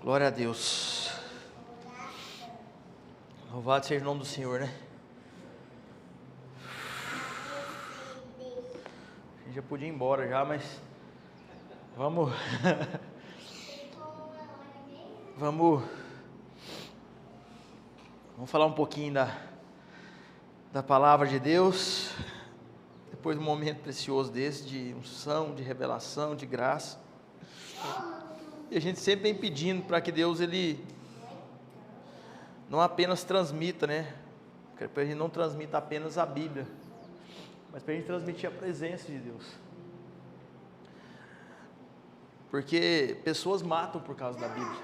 Glória a Deus. Louvado seja o nome do Senhor, né? A gente já podia ir embora já, mas vamos vamos falar um pouquinho da palavra de Deus, depois de um momento precioso desse, de unção, de revelação, de graça. E a gente sempre vem pedindo para que Deus, Ele não apenas transmita, né? Para que a gente não transmita apenas a Bíblia, mas para a gente transmitir a presença de Deus. Porque pessoas matam por causa da Bíblia.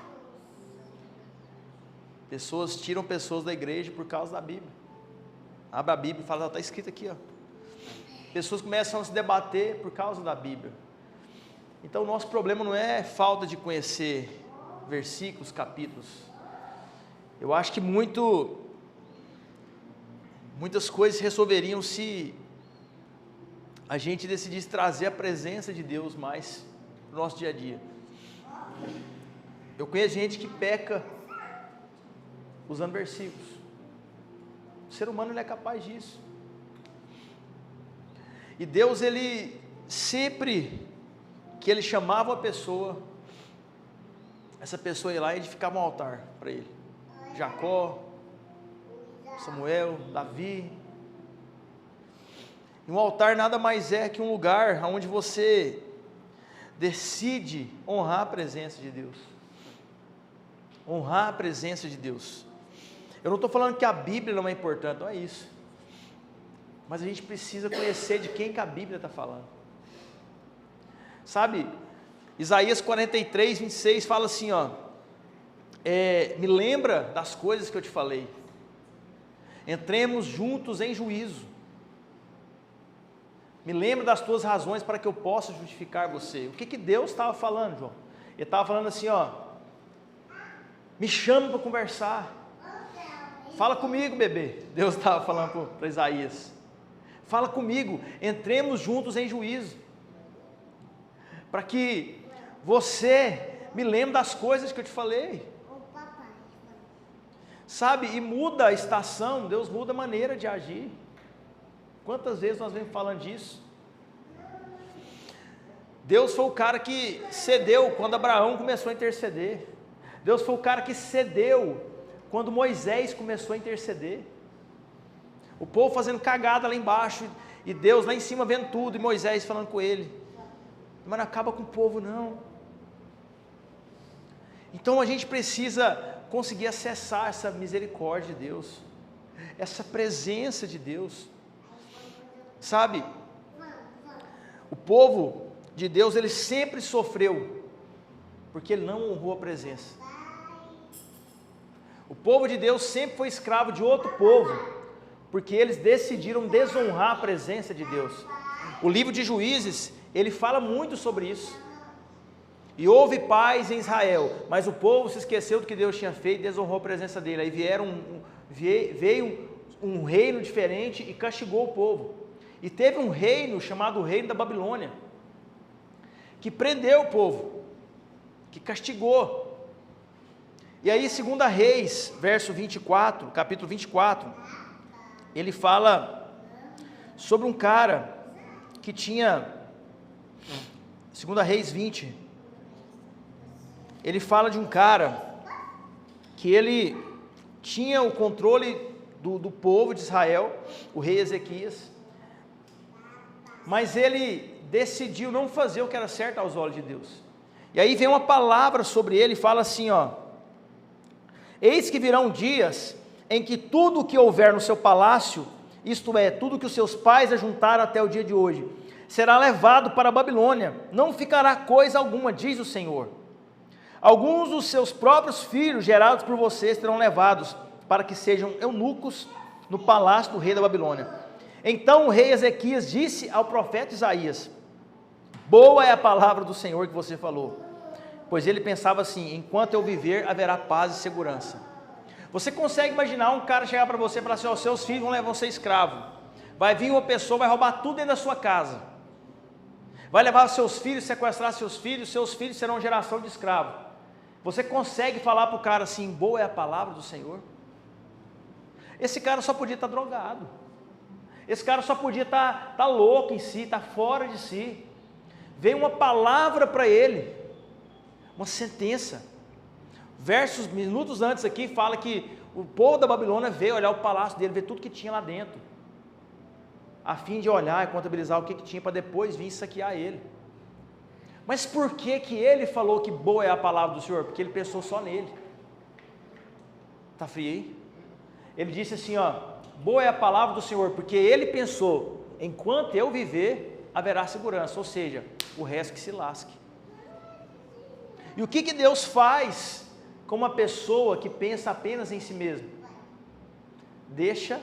Pessoas tiram pessoas da igreja por causa da Bíblia. Abre a Bíblia e fala, está escrito aqui, ó. Pessoas começam a se debater por causa da Bíblia. Então o nosso problema não é falta de conhecer versículos, capítulos. Eu acho que muitas coisas resolveriam se a gente decidisse trazer a presença de Deus mais para o nosso dia a dia. Eu conheço gente que peca usando versículos. O ser humano ele é capaz disso. E Deus, Ele sempre que Ele chamava a pessoa, essa pessoa ia lá e edificava um altar para Ele. Jacó, Samuel, Davi. E um altar nada mais é que um lugar onde você decide honrar a presença de Deus. Honrar a presença de Deus. Eu não estou falando que a Bíblia não é importante, não é isso. Mas a gente precisa conhecer de quem que a Bíblia está falando. Sabe, Isaías 43, 26 fala assim, ó, me lembra das coisas que eu te falei, entremos juntos em juízo, me lembra das tuas razões para que eu possa justificar você. O que Deus estava falando, João? Ele estava falando assim, ó, me chama para conversar, fala comigo, bebê. Deus estava falando para Isaías, fala comigo, entremos juntos em juízo, para que você me lembre das coisas que eu te falei. Sabe, e muda a estação, Deus muda a maneira de agir. Quantas vezes nós vemos falando disso? Deus foi o cara que cedeu quando Abraão começou a interceder. Deus foi o cara que cedeu quando Moisés começou a interceder. O povo fazendo cagada lá embaixo, e Deus lá em cima vendo tudo, e Moisés falando com ele. Mas não acaba com o povo, não. Então a gente precisa conseguir acessar essa misericórdia de Deus, essa presença de Deus. Sabe, o povo de Deus, ele sempre sofreu, porque ele não honrou a presença. O povo de Deus sempre foi escravo de outro povo, porque eles decidiram desonrar a presença de Deus. O livro de Juízes, ele fala muito sobre isso. E houve paz em Israel, mas o povo se esqueceu do que Deus tinha feito e desonrou a presença dele. Aí veio um reino diferente e castigou o povo. E teve um reino chamado Reino da Babilônia, que prendeu o povo, que castigou. E aí 2 Reis, verso 24, capítulo 24, ele fala sobre um cara que tinha, 2 Reis 20, ele fala de um cara que ele tinha o controle do povo de Israel, o rei Ezequias, mas ele decidiu não fazer o que era certo aos olhos de Deus. E aí vem uma palavra sobre ele, fala assim, ó, eis que virão dias em que tudo o que houver no seu palácio, isto é, tudo que os seus pais ajuntaram até o dia de hoje, será levado para a Babilônia, não ficará coisa alguma, diz o Senhor. Alguns dos seus próprios filhos, gerados por vocês, serão levados para que sejam eunucos no palácio do rei da Babilônia. Então o rei Ezequias disse ao profeta Isaías, boa é a palavra do Senhor que você falou, pois ele pensava assim, enquanto eu viver haverá paz e segurança. Você consegue imaginar um cara chegar para você e falar assim, ó, seus filhos vão ser escravos, vai vir uma pessoa, vai roubar tudo dentro da sua casa, vai levar seus filhos, sequestrar seus filhos serão geração de escravos. Você consegue falar para o cara assim, boa é a palavra do Senhor? Esse cara só podia estar drogado. Esse cara só podia estar louco em si, estar fora de si. Veio uma palavra para ele, uma sentença. Minutos antes aqui, fala que o povo da Babilônia veio olhar o palácio dele, ver tudo que tinha lá dentro, a fim de olhar e contabilizar o que tinha, para depois vir saquear ele. Mas por que ele falou que boa é a palavra do Senhor? Porque ele pensou só nele. Está frio aí? Ele disse assim, ó, boa é a palavra do Senhor, porque ele pensou, enquanto eu viver, haverá segurança, ou seja, o resto que se lasque. E o que Deus faz com uma pessoa que pensa apenas em si mesma? Deixa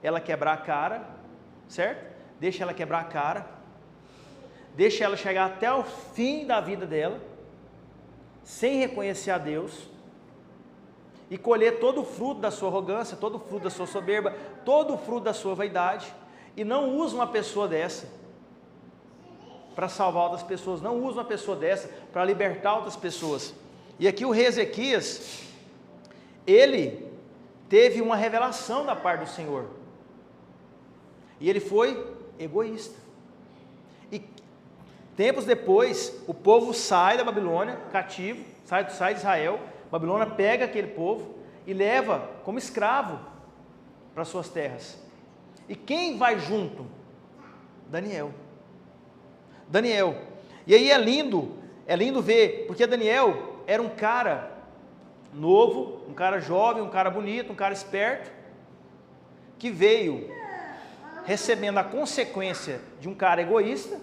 ela quebrar a cara, certo? Deixa ela quebrar a cara, deixa ela chegar até o fim da vida dela, sem reconhecer a Deus, e colher todo o fruto da sua arrogância, todo o fruto da sua soberba, todo o fruto da sua vaidade, e não usa uma pessoa dessa para salvar outras pessoas, não usa uma pessoa dessa para libertar outras pessoas. E aqui o rei Ezequias, ele teve uma revelação da parte do Senhor, e ele foi egoísta, e tempos depois, o povo sai da Babilônia, cativo, sai de Israel, a Babilônia pega aquele povo e leva como escravo para suas terras. E quem vai junto? Daniel. E aí é lindo ver, porque Daniel era um cara novo, um cara jovem, um cara bonito, um cara esperto, que veio recebendo a consequência de um cara egoísta,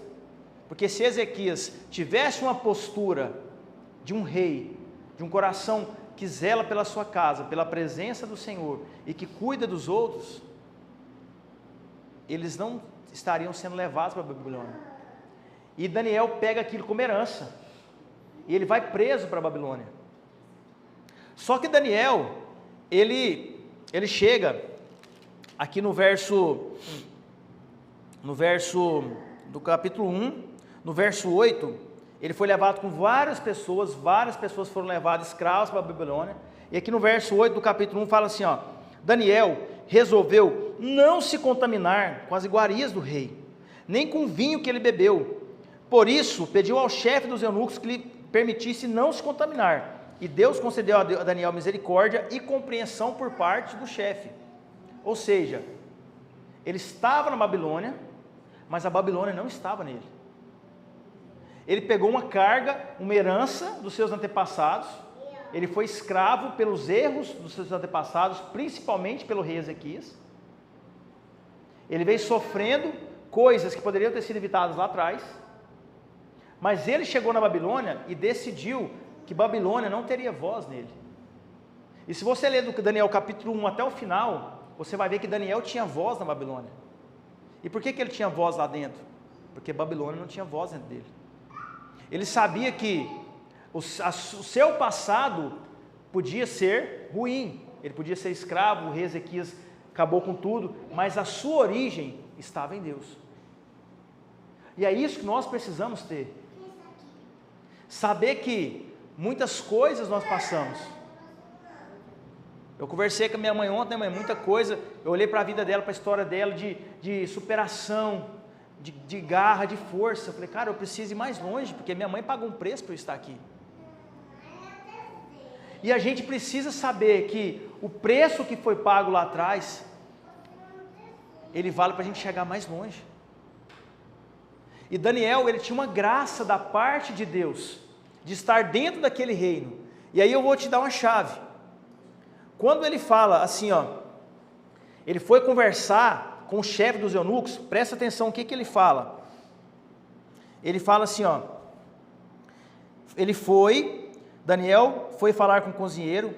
porque se Ezequias tivesse uma postura de um rei, de um coração que zela pela sua casa, pela presença do Senhor e que cuida dos outros, eles não estariam sendo levados para a Babilônia. E Daniel pega aquilo como herança, e ele vai preso para a Babilônia. Só que Daniel, ele chega aqui no verso do capítulo 1, no verso 8, ele foi levado com várias pessoas foram levadas escravos para a Babilônia, e aqui no verso 8 do capítulo 1 fala assim, ó, Daniel resolveu não se contaminar com as iguarias do rei, nem com o vinho que ele bebeu, por isso pediu ao chefe dos eunucos que lhe permitisse não se contaminar, e Deus concedeu a Daniel misericórdia e compreensão por parte do chefe, ou seja, ele estava na Babilônia, mas a Babilônia não estava nele. Ele pegou uma carga, uma herança dos seus antepassados, ele foi escravo pelos erros dos seus antepassados, principalmente pelo rei Ezequias, ele veio sofrendo coisas que poderiam ter sido evitadas lá atrás, mas ele chegou na Babilônia e decidiu que Babilônia não teria voz nele. E se você ler do Daniel capítulo 1 até o final, você vai ver que Daniel tinha voz na Babilônia. E por que ele tinha voz lá dentro? Porque Babilônia não tinha voz dentro dele. Ele sabia que o seu passado podia ser ruim, ele podia ser escravo, o rei Ezequias acabou com tudo, mas a sua origem estava em Deus. E é isso que nós precisamos ter. Saber que muitas coisas nós passamos. Eu conversei com a minha mãe ontem, mãe, muita coisa, eu olhei para a vida dela, para a história dela, de superação, de garra, de força. Eu falei, cara, eu preciso ir mais longe, porque minha mãe pagou um preço para eu estar aqui. E a gente precisa saber que o preço que foi pago lá atrás, ele vale para a gente chegar mais longe. E Daniel, ele tinha uma graça da parte de Deus, de estar dentro daquele reino. E aí eu vou te dar uma chave. Quando ele fala assim, ó, ele foi conversar com o chefe dos eunucos, presta atenção o que ele fala. Ele fala assim, ó, Daniel foi falar com o cozinheiro,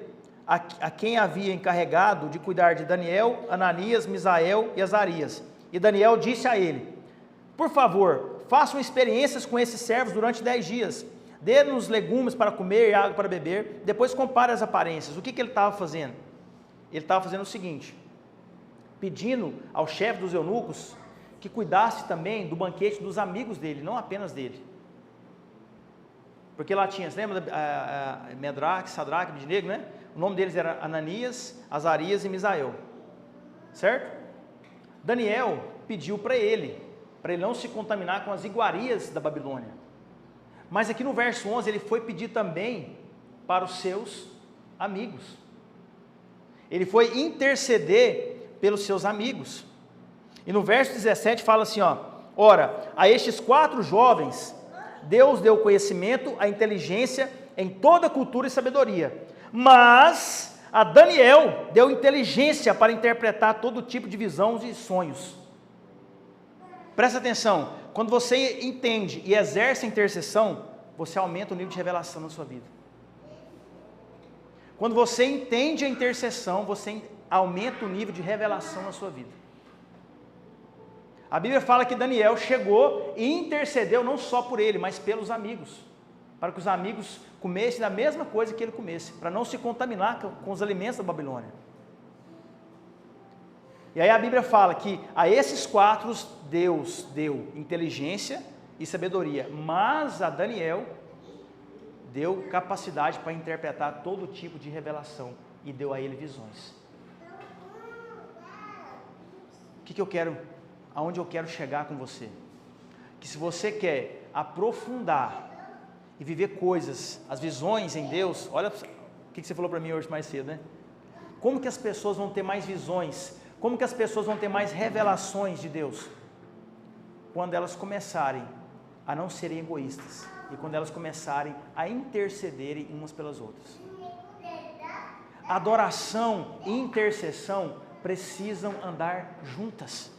a quem havia encarregado de cuidar de Daniel, Ananias, Misael e Azarias. E Daniel disse a ele, por favor, façam experiências com esses servos durante 10 dias, dê-nos legumes para comer e água para beber, depois compare as aparências. O que ele estava fazendo? Ele estava fazendo o seguinte, pedindo ao chefe dos eunucos que cuidasse também do banquete dos amigos dele, não apenas dele. Porque lá tinha, você lembra Medraque, Sadraque, Abednego, né? O nome deles era Ananias, Azarias e Misael, certo? Daniel pediu para ele não se contaminar com as iguarias da Babilônia. Mas aqui no verso 11 ele foi pedir também para os seus amigos. Ele foi interceder pelos seus amigos. E no verso 17 fala assim, ó: ora, a estes 4 jovens, Deus deu conhecimento, a inteligência em toda cultura e sabedoria. Mas a Daniel deu inteligência para interpretar todo tipo de visões e sonhos. Presta atenção, quando você entende e exerce a intercessão, você aumenta o nível de revelação na sua vida. Quando você entende a intercessão, você aumenta o nível de revelação na sua vida. A Bíblia fala que Daniel chegou e intercedeu não só por ele, mas pelos amigos, para que os amigos comessem da mesma coisa que ele comesse, para não se contaminar com os alimentos da Babilônia. E aí a Bíblia fala que a esses 4 Deus deu inteligência e sabedoria, mas a Daniel deu capacidade para interpretar todo tipo de revelação e deu a ele visões. Aonde eu quero chegar com você? Que se você quer aprofundar e viver coisas, as visões em Deus, olha o que você falou para mim hoje mais cedo, né? Como que as pessoas vão ter mais visões? Como que as pessoas vão ter mais revelações de Deus? Quando elas começarem a não serem egoístas e quando elas começarem a intercederem umas pelas outras. Adoração e intercessão precisam andar juntas.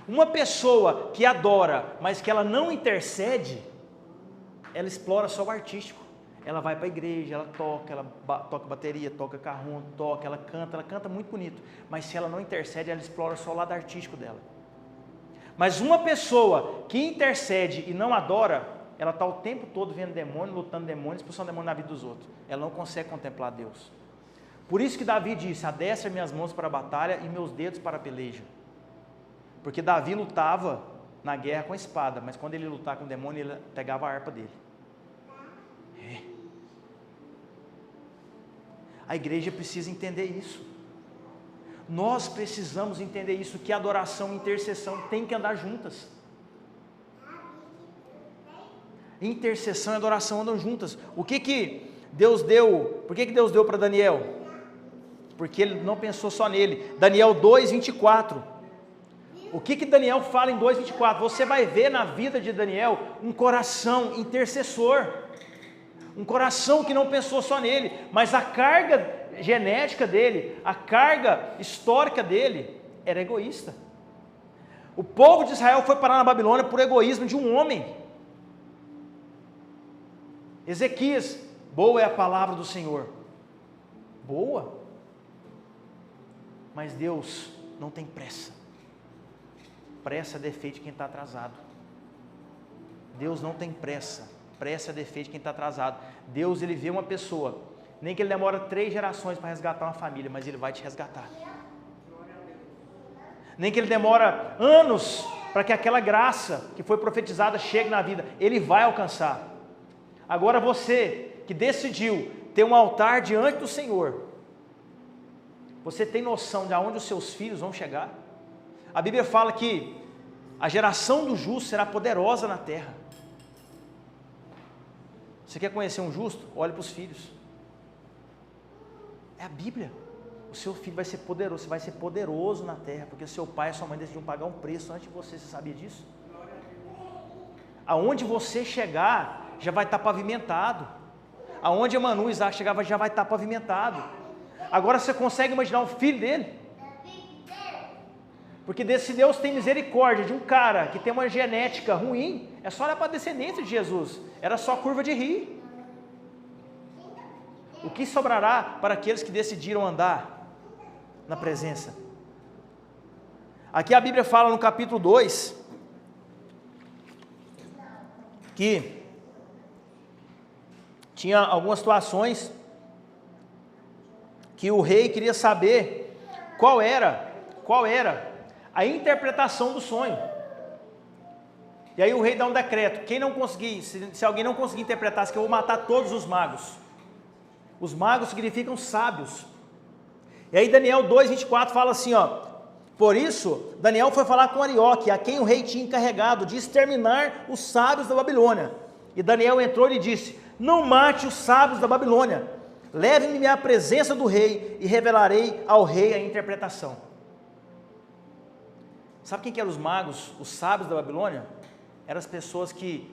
Uma pessoa que adora, mas que ela não intercede, ela explora só o artístico. Ela vai para a igreja, ela toca bateria, toca carrom, ela canta muito bonito. Mas se ela não intercede, ela explora só o lado artístico dela. Mas uma pessoa que intercede e não adora, ela está o tempo todo vendo demônio, lutando demônios, expulsando demônio na vida dos outros. Ela não consegue contemplar Deus. Por isso que Davi disse: adestra minhas mãos para a batalha e meus dedos para a peleja. Porque Davi lutava na guerra com a espada, mas quando ele lutava com o demônio, ele pegava a harpa dele. A igreja precisa entender isso. Nós precisamos entender isso, que adoração e intercessão têm que andar juntas. Intercessão e adoração andam juntas. O que Deus deu? Por que Deus deu para Daniel? Porque ele não pensou só nele. Daniel 2:24. O que Daniel fala em 2:24? Você vai ver na vida de Daniel um coração intercessor. Um coração que não pensou só nele, mas a carga genética dele, a carga histórica dele, era egoísta. O povo de Israel foi parar na Babilônia por egoísmo de um homem. Ezequias: boa é a palavra do Senhor. Boa. Mas Deus não tem pressa. Pressa é defeito de quem está atrasado. Deus não tem pressa. Pressa é defeito de quem está atrasado. Deus, ele vê uma pessoa, nem que ele demora 3 gerações para resgatar uma família, mas ele vai te resgatar. Nem que ele demora anos para que aquela graça que foi profetizada chegue na vida, ele vai alcançar. Agora você que decidiu ter um altar diante do Senhor, você tem noção de aonde os seus filhos vão chegar? A Bíblia fala que a geração do justo será poderosa na terra. Você quer conhecer um justo? Olhe para os filhos. É a Bíblia. O seu filho vai ser poderoso, você vai ser poderoso na terra, porque seu pai e sua mãe decidiram pagar um preço antes de você sabia disso? Aonde você chegar, já vai estar pavimentado. Aonde Manu e Isaac chegavam, já vai estar pavimentado. Agora você consegue imaginar o filho dele? Porque se Deus tem misericórdia de um cara que tem uma genética ruim, é só olhar para a descendência de Jesus. Era só curva de rir. O que sobrará para aqueles que decidiram andar na presença? Aqui a Bíblia fala no capítulo 2, que tinha algumas situações que o rei queria saber qual era a interpretação do sonho. E aí o rei dá um decreto, quem não conseguir, se alguém não conseguir interpretar, que eu vou matar todos os magos. Os magos significam sábios. E aí Daniel 2:24 fala assim, ó, por isso Daniel foi falar com Arioque, a quem o rei tinha encarregado de exterminar os sábios da Babilônia. E Daniel entrou e lhe disse, não mate os sábios da Babilônia, leve-me à presença do rei e revelarei ao rei a interpretação. Sabe quem que eram os magos, os sábios da Babilônia? Eram as pessoas que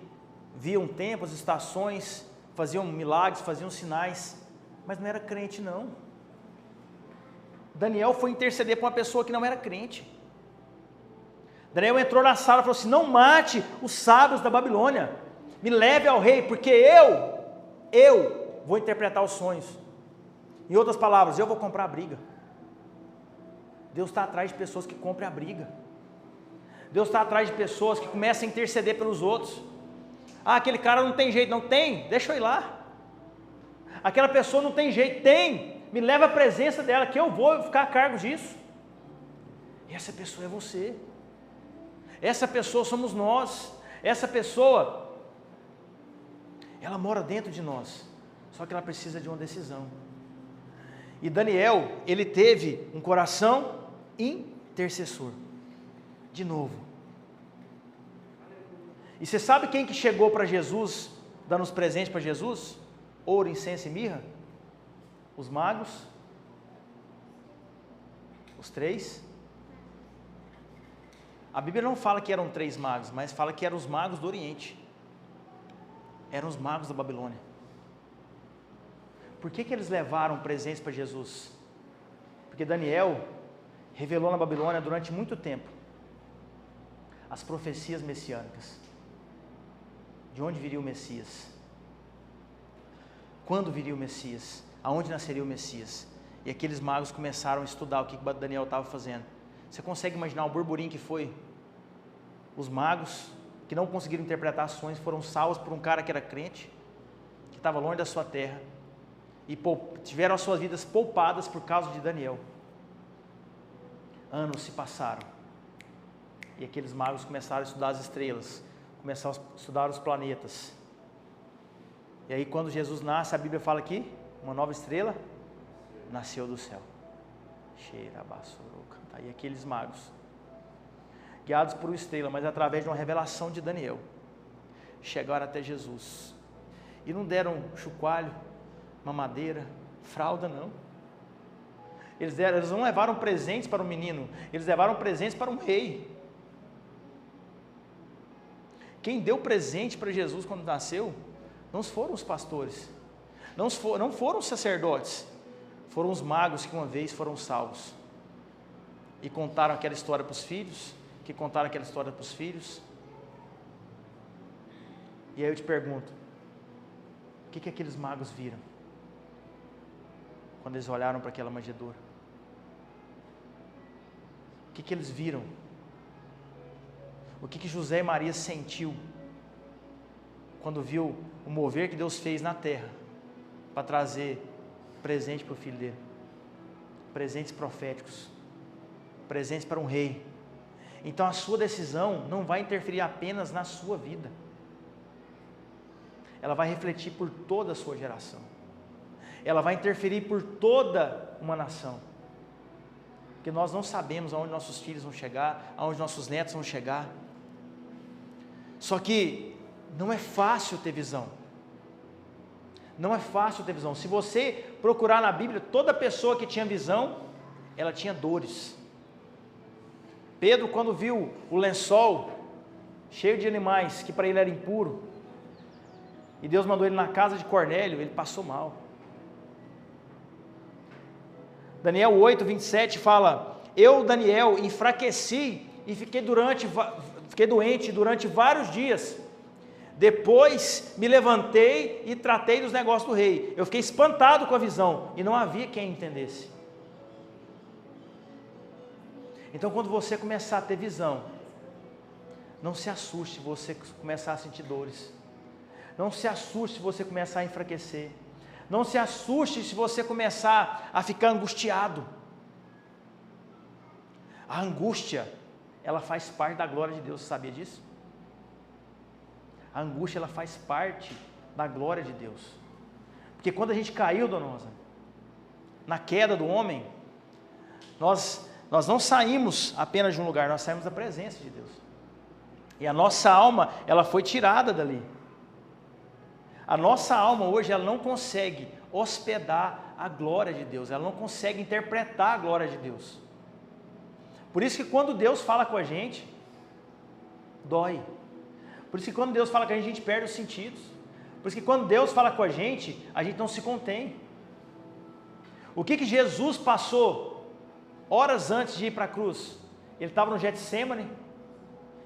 viam tempos, estações, faziam milagres, faziam sinais, mas não era crente não. Daniel foi interceder para uma pessoa que não era crente. Daniel entrou na sala e falou assim, não mate os sábios da Babilônia, me leve ao rei, porque eu vou interpretar os sonhos. Em outras palavras, eu vou comprar a briga. Deus está atrás de pessoas que comprem a briga. Deus está atrás de pessoas que começam a interceder pelos outros. Ah, aquele cara não tem jeito, não tem, deixa eu ir lá. Aquela pessoa não tem jeito, tem, me leva à presença dela, que eu vou ficar a cargo disso. E essa pessoa é você. Essa pessoa somos nós. Essa pessoa, ela mora dentro de nós, só que ela precisa de uma decisão. E Daniel, ele teve um coração intercessor. De novo. E você sabe quem que chegou para Jesus, dando os presentes para Jesus? Ouro, incenso e mirra? Os magos. Os 3. A Bíblia não fala que eram 3 magos, mas fala que eram os magos do Oriente. Eram os magos da Babilônia. Por que eles levaram presentes para Jesus? Porque Daniel revelou na Babilônia durante muito tempo as profecias messiânicas. De onde viria o Messias? Quando viria o Messias? Aonde nasceria o Messias? E aqueles magos começaram a estudar o que Daniel estava fazendo. Você consegue imaginar o burburinho que foi? Os magos que não conseguiram interpretar sonhos foram salvos por um cara que era crente, que estava longe da sua terra, e tiveram as suas vidas poupadas por causa de Daniel. Anos se passaram. E aqueles magos começaram a estudar as estrelas, começaram a estudar os planetas. E aí quando Jesus nasce, a Bíblia fala que uma nova estrela nasceu do céu. E aqueles magos, guiados por uma estrela, mas através de uma revelação de Daniel, chegaram até Jesus. E não deram chocalho, mamadeira, fralda não. Eles não levaram presentes para um menino, eles levaram presentes para um rei. Quem deu presente para Jesus quando nasceu, não foram os pastores, não foram os sacerdotes, foram os magos que uma vez foram salvos. E contaram aquela história para os filhos, que contaram aquela história para os filhos. E aí eu te pergunto, o que aqueles magos viram? Quando eles olharam para aquela manjedoura? O que eles viram? O que José e Maria sentiu quando viu o mover que Deus fez na terra para trazer presente para o filho dele? Presentes proféticos, presentes para um rei. Então a sua decisão não vai interferir apenas na sua vida, ela vai refletir por toda a sua geração, ela vai interferir por toda uma nação, porque nós não sabemos aonde nossos filhos vão chegar, aonde nossos netos vão chegar. Só que não é fácil ter visão. Não é fácil ter visão. Se você procurar na Bíblia, toda pessoa que tinha visão, ela tinha dores. Pedro, quando viu o lençol cheio de animais, que para ele era impuro, e Deus mandou ele na casa de Cornélio, ele passou mal. Daniel 8:27 fala: eu, Daniel, enfraqueci e fiquei doente durante vários dias. Depois me levantei e tratei dos negócios do rei. Eu fiquei espantado com a visão e não havia quem entendesse. Então, quando você começar a ter visão, não se assuste se você começar a sentir dores. Não se assuste se você começar a enfraquecer. Não se assuste se você começar a ficar angustiado. A angústia, ela faz parte da glória de Deus, você sabia disso? A angústia, ela faz parte da glória de Deus. Porque quando a gente caiu, Dona Rosa, na queda do homem, nós não saímos apenas de um lugar, nós saímos da presença de Deus. E a nossa alma, ela foi tirada dali. A nossa alma hoje, ela não consegue hospedar a glória de Deus, ela não consegue interpretar a glória de Deus. Por isso que quando Deus fala com a gente, dói. Por isso que quando Deus fala com a gente perde os sentidos. Por isso que quando Deus fala com a gente não se contém. O que Jesus passou horas antes de ir para a cruz? Ele estava no Getsemane,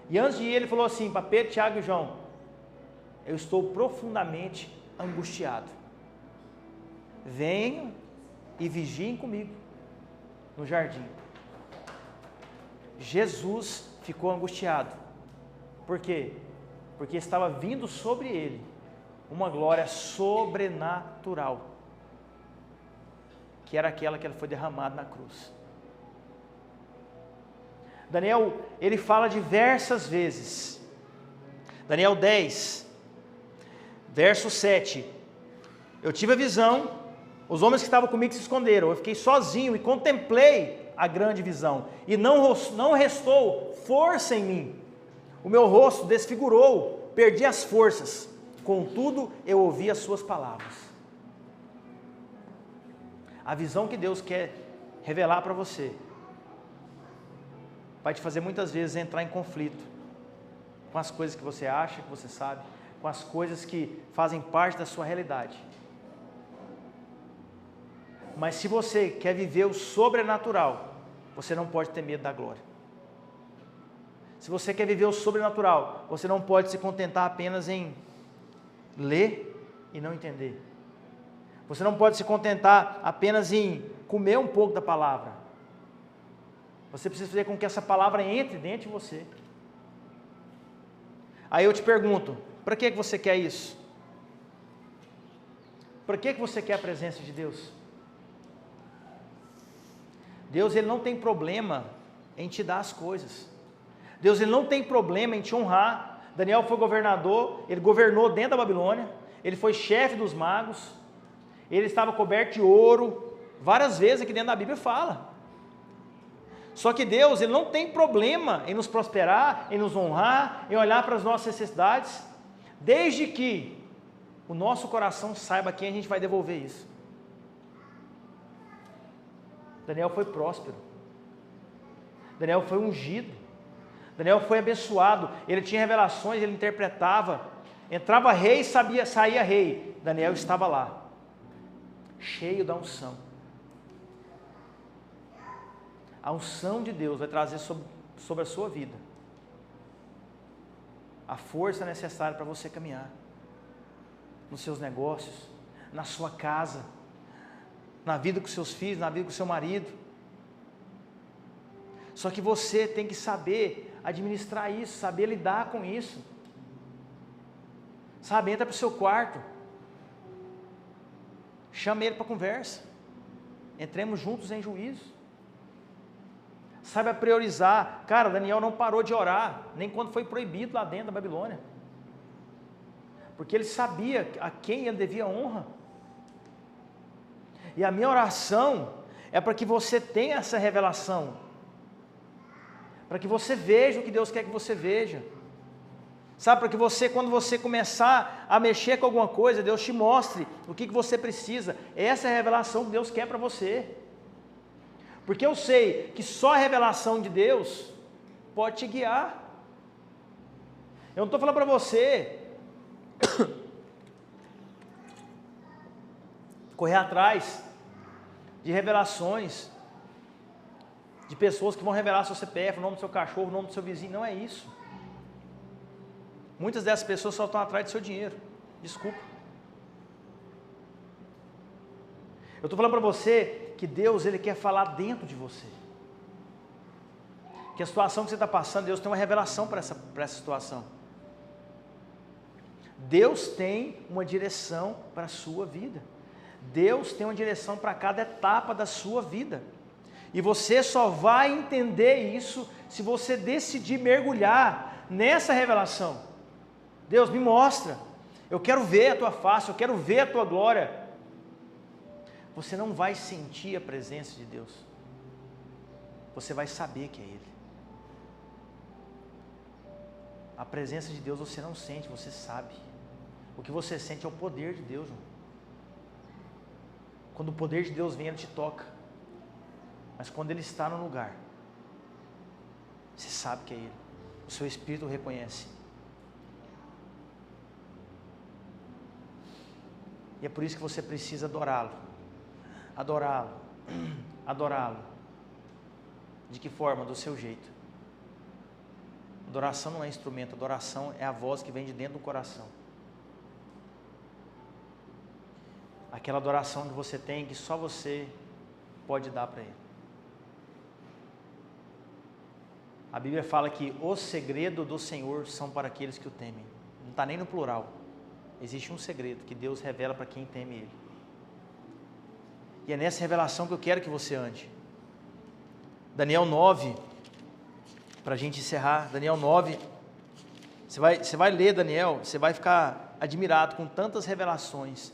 e antes de ir ele falou assim para Pedro, Tiago e João: eu estou profundamente angustiado. Venham e vigiem comigo no jardim. Jesus ficou angustiado. Por quê? Porque estava vindo sobre ele uma glória sobrenatural, que era aquela que foi derramada na cruz. Daniel, ele fala diversas vezes. Daniel 10, verso 7. Eu tive a visão, os homens que estavam comigo se esconderam, eu fiquei sozinho e contemplei a grande visão, e não restou força em mim. O meu rosto desfigurou, perdi as forças, contudo eu ouvi as suas palavras. A visão que Deus quer revelar para você vai te fazer muitas vezes entrar em conflito com as coisas que você acha, que você sabe, com as coisas que fazem parte da sua realidade. Mas se você quer viver o sobrenatural, você não pode ter medo da glória. Se você quer viver o sobrenatural, você não pode se contentar apenas em ler e não entender. Você não pode se contentar apenas em comer um pouco da palavra. Você precisa fazer com que essa palavra entre dentro de você. Aí eu te pergunto, para que você quer isso? Para que você quer a presença de Deus? Deus, ele não tem problema em te dar as coisas. Deus, ele não tem problema em te honrar. Daniel foi governador, ele governou dentro da Babilônia, ele foi chefe dos magos, ele estava coberto de ouro, várias vezes aqui dentro da Bíblia fala. Só que Deus, ele não tem problema em nos prosperar, em nos honrar, em olhar para as nossas necessidades, desde que o nosso coração saiba a quem a gente vai devolver isso. Daniel foi próspero, Daniel foi ungido, Daniel foi abençoado, ele tinha revelações, ele interpretava, entrava rei, saía rei, Daniel estava lá, cheio da unção. A unção de Deus vai trazer sobre a sua vida a força necessária para você caminhar nos seus negócios, na sua casa, na vida com seus filhos, na vida com seu marido. Só que você tem que saber administrar isso, saber lidar com isso. Sabe, entra para o seu quarto, chama ele para conversa, entremos juntos em juízo. Saiba priorizar. Cara, Daniel não parou de orar, nem quando foi proibido lá dentro da Babilônia, porque ele sabia a quem ele devia honra. E a minha oração é para que você tenha essa revelação, para que você veja o que Deus quer que você veja, sabe, para que você, quando você começar a mexer com alguma coisa, Deus te mostre o que você precisa. Essa é a revelação que Deus quer para você, porque eu sei que só a revelação de Deus pode te guiar. Eu não estou falando para você correr atrás de revelações, de pessoas que vão revelar seu CPF, o nome do seu cachorro, o nome do seu vizinho. Não é isso. Muitas dessas pessoas só estão atrás do seu dinheiro. Desculpa. Eu estou falando para você que Deus, ele quer falar dentro de você. Que a situação que você está passando, Deus tem uma revelação para essa situação. Deus tem uma direção para a sua vida. Deus tem uma direção para cada etapa da sua vida. E você só vai entender isso se você decidir mergulhar nessa revelação. Deus, me mostra, eu quero ver a tua face, eu quero ver a tua glória. Você não vai sentir a presença de Deus, você vai saber que é Ele. A presença de Deus você não sente, você sabe. O que você sente é o poder de Deus, irmão. Quando o poder de Deus vem, Ele te toca. Mas quando Ele está no lugar, você sabe que é Ele. O seu espírito o reconhece. E é por isso que você precisa adorá-lo. Adorá-lo. Adorá-lo. De que forma? Do seu jeito. Adoração não é instrumento, adoração é a voz que vem de dentro do coração. Aquela adoração que você tem, que só você pode dar para Ele. A Bíblia fala que o segredo do Senhor são para aqueles que o temem. Não está nem no plural. Existe um segredo que Deus revela para quem teme Ele. E é nessa revelação que eu quero que você ande. Daniel 9, para a gente encerrar, Daniel 9, você vai ler Daniel, você vai ficar admirado com tantas revelações,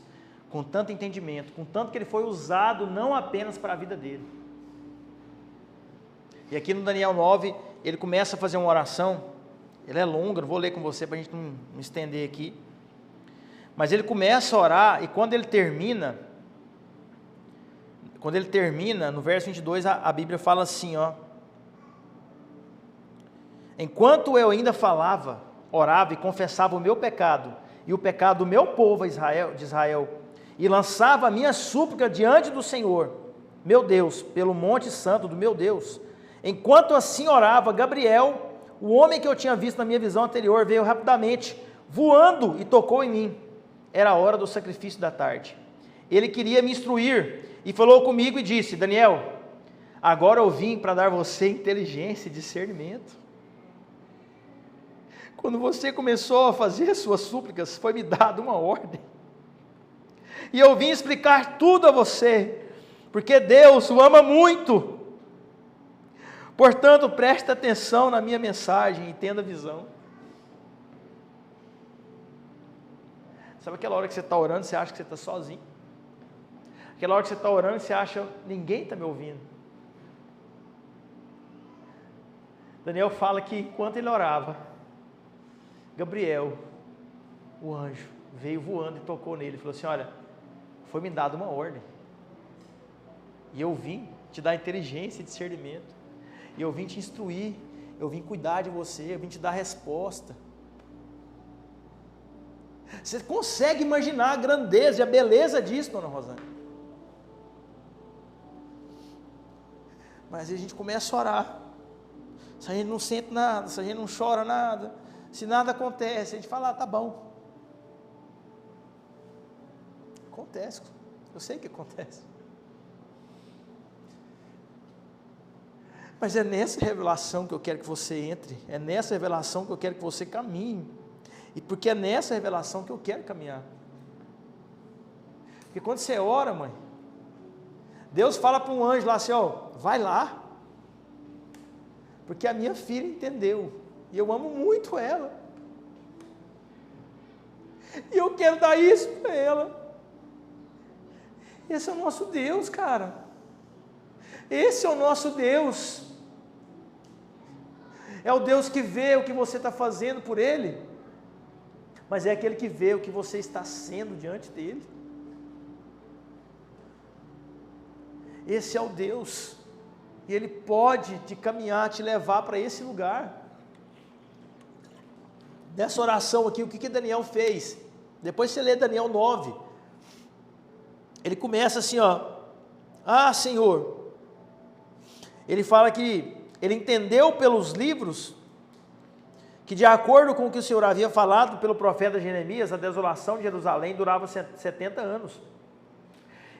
com tanto entendimento, com tanto que ele foi usado não apenas para a vida dele. E aqui no Daniel 9, ele começa a fazer uma oração, ele é longa, não vou ler com você para a gente não estender aqui, mas ele começa a orar e quando ele termina, no verso 22, a Bíblia fala assim, ó: enquanto eu ainda falava, orava e confessava o meu pecado e o pecado do meu povo de Israel, e lançava a minha súplica diante do Senhor, meu Deus, pelo monte santo do meu Deus, enquanto assim orava, Gabriel, o homem que eu tinha visto na minha visão anterior, veio rapidamente, voando e tocou em mim. Era a hora do sacrifício da tarde. Ele queria me instruir e falou comigo e disse: Daniel, agora eu vim para dar você inteligência e discernimento. Quando você começou a fazer suas súplicas, foi me dada uma ordem. E eu vim explicar tudo a você, porque Deus o ama muito. Portanto, preste atenção na minha mensagem e tenha visão. Sabe aquela hora que você está orando, você acha que você está sozinho? Aquela hora que você está orando, você acha, ninguém está me ouvindo. Daniel fala que enquanto ele orava, Gabriel, o anjo, veio voando e tocou nele, e falou assim: olha, foi me dada uma ordem, e eu vim te dar inteligência e discernimento, e eu vim te instruir, eu vim cuidar de você, eu vim te dar resposta. Você consegue imaginar a grandeza e a beleza disso, dona Rosane? Mas a gente começa a orar, se a gente não sente nada, se a gente não chora nada, se nada acontece, a gente fala: tá bom. Acontece, eu sei que acontece. Mas é nessa revelação que eu quero que você entre, é nessa revelação que eu quero que você caminhe, e porque é nessa revelação que eu quero caminhar. Porque quando você ora, mãe, Deus fala para um anjo lá assim: ó, vai lá, porque a minha filha entendeu, e eu amo muito ela, e eu quero dar isso para ela. Esse é o nosso Deus, cara. Esse é o nosso Deus. É o Deus que vê o que você está fazendo por Ele, mas é aquele que vê o que você está sendo diante dEle. Esse é o Deus, e Ele pode te caminhar, te levar para esse lugar. Nessa oração aqui, o que Daniel fez? Depois você lê Daniel 9, ele começa assim, ó: ah, Senhor, ele fala que ele entendeu pelos livros, que de acordo com o que o Senhor havia falado pelo profeta Jeremias, a desolação de Jerusalém durava 70 anos.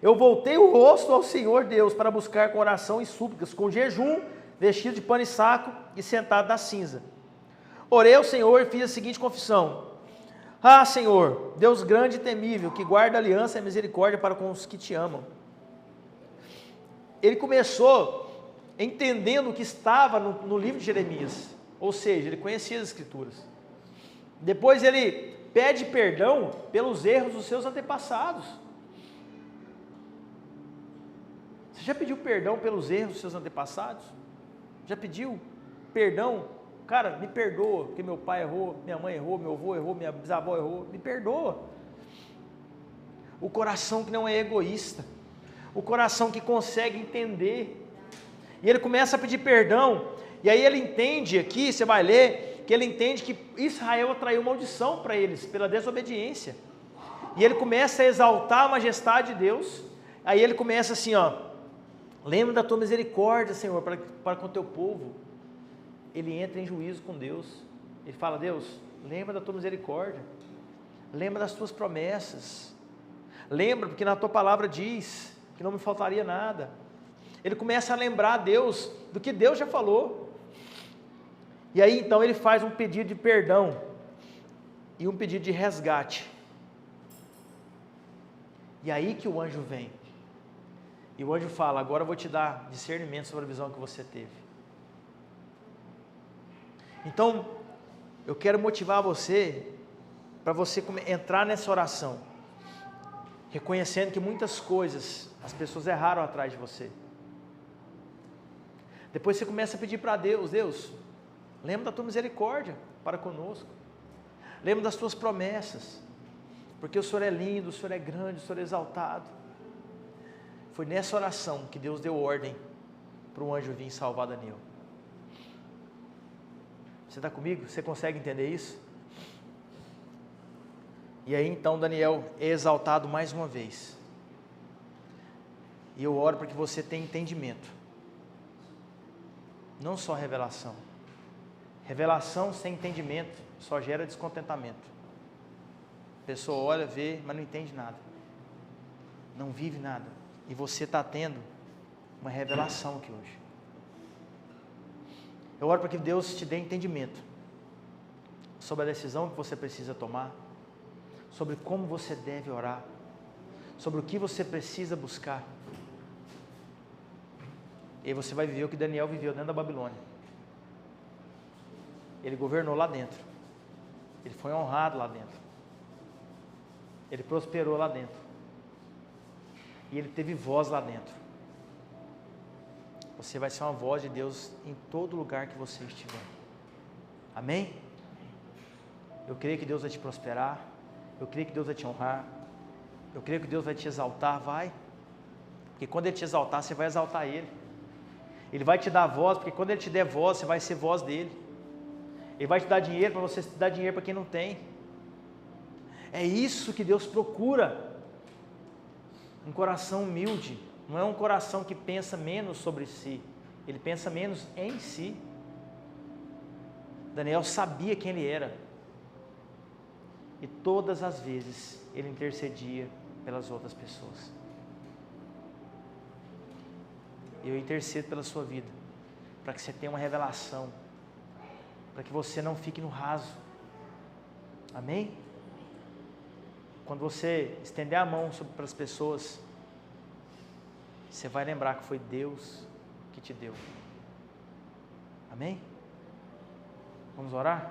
Eu voltei o rosto ao Senhor Deus para buscar com oração e súplicas, com jejum, vestido de pano e saco e sentado na cinza. Orei ao Senhor e fiz a seguinte confissão: ah, Senhor, Deus grande e temível, que guarda a aliança e a misericórdia para com os que te amam. Ele começou entendendo o que estava no livro de Jeremias, ou seja, ele conhecia as Escrituras. Depois ele pede perdão pelos erros dos seus antepassados. Você já pediu perdão pelos erros dos seus antepassados? Já pediu perdão? Cara, me perdoa, porque meu pai errou, minha mãe errou, meu avô errou, minha bisavó errou, me perdoa. O coração que não é egoísta, o coração que consegue entender, e ele começa a pedir perdão, e aí ele entende aqui, você vai ler, que ele entende que Israel atraiu maldição para eles, pela desobediência, e ele começa a exaltar a majestade de Deus, aí ele começa assim, ó, lembra da tua misericórdia, Senhor, para com o teu povo. Ele entra em juízo com Deus, ele fala, Deus, lembra da tua misericórdia, lembra das tuas promessas, lembra, porque na tua palavra diz que não me faltaria nada. Ele começa a lembrar a Deus do que Deus já falou, e aí então ele faz um pedido de perdão, e um pedido de resgate, e aí que o anjo vem, e o anjo fala, agora eu vou te dar discernimento sobre a visão que você teve. Então, eu quero motivar você, para você entrar nessa oração, reconhecendo que muitas coisas, as pessoas erraram atrás de você. Depois você começa a pedir para Deus, Deus, lembra da tua misericórdia para conosco, lembra das tuas promessas, porque o Senhor é lindo, o Senhor é grande, o Senhor é exaltado. Foi nessa oração que Deus deu ordem para o anjo vir salvar Daniel. Você está comigo? Você consegue entender isso? E aí então Daniel é exaltado mais uma vez. E eu oro para que você tenha entendimento. Não só revelação. Revelação sem entendimento só gera descontentamento. A pessoa olha, vê, mas não entende nada. Não vive nada. E você está tendo uma revelação aqui hoje. Eu oro para que Deus te dê entendimento sobre a decisão que você precisa tomar, sobre como você deve orar, sobre o que você precisa buscar. E aí você vai viver o que Daniel viveu dentro da Babilônia. Ele governou lá dentro, ele foi honrado lá dentro, ele prosperou lá dentro, e ele teve voz lá dentro. Você vai ser uma voz de Deus em todo lugar que você estiver. Amém? Eu creio que Deus vai te prosperar. Eu creio que Deus vai te honrar. Eu creio que Deus vai te exaltar, vai. Porque quando Ele te exaltar, você vai exaltar Ele. Ele vai te dar voz, porque quando Ele te der voz, você vai ser voz dEle. Ele vai te dar dinheiro para você dar dinheiro para quem não tem. É isso que Deus procura. Um coração humilde. Não é um coração que pensa menos sobre si, ele pensa menos em si. Daniel sabia quem ele era, e todas as vezes ele intercedia pelas outras pessoas. Eu intercedo pela sua vida, para que você tenha uma revelação, para que você não fique no raso. Amém? Quando você estender a mão para as pessoas, você vai lembrar que foi Deus que te deu. Amém? Vamos orar?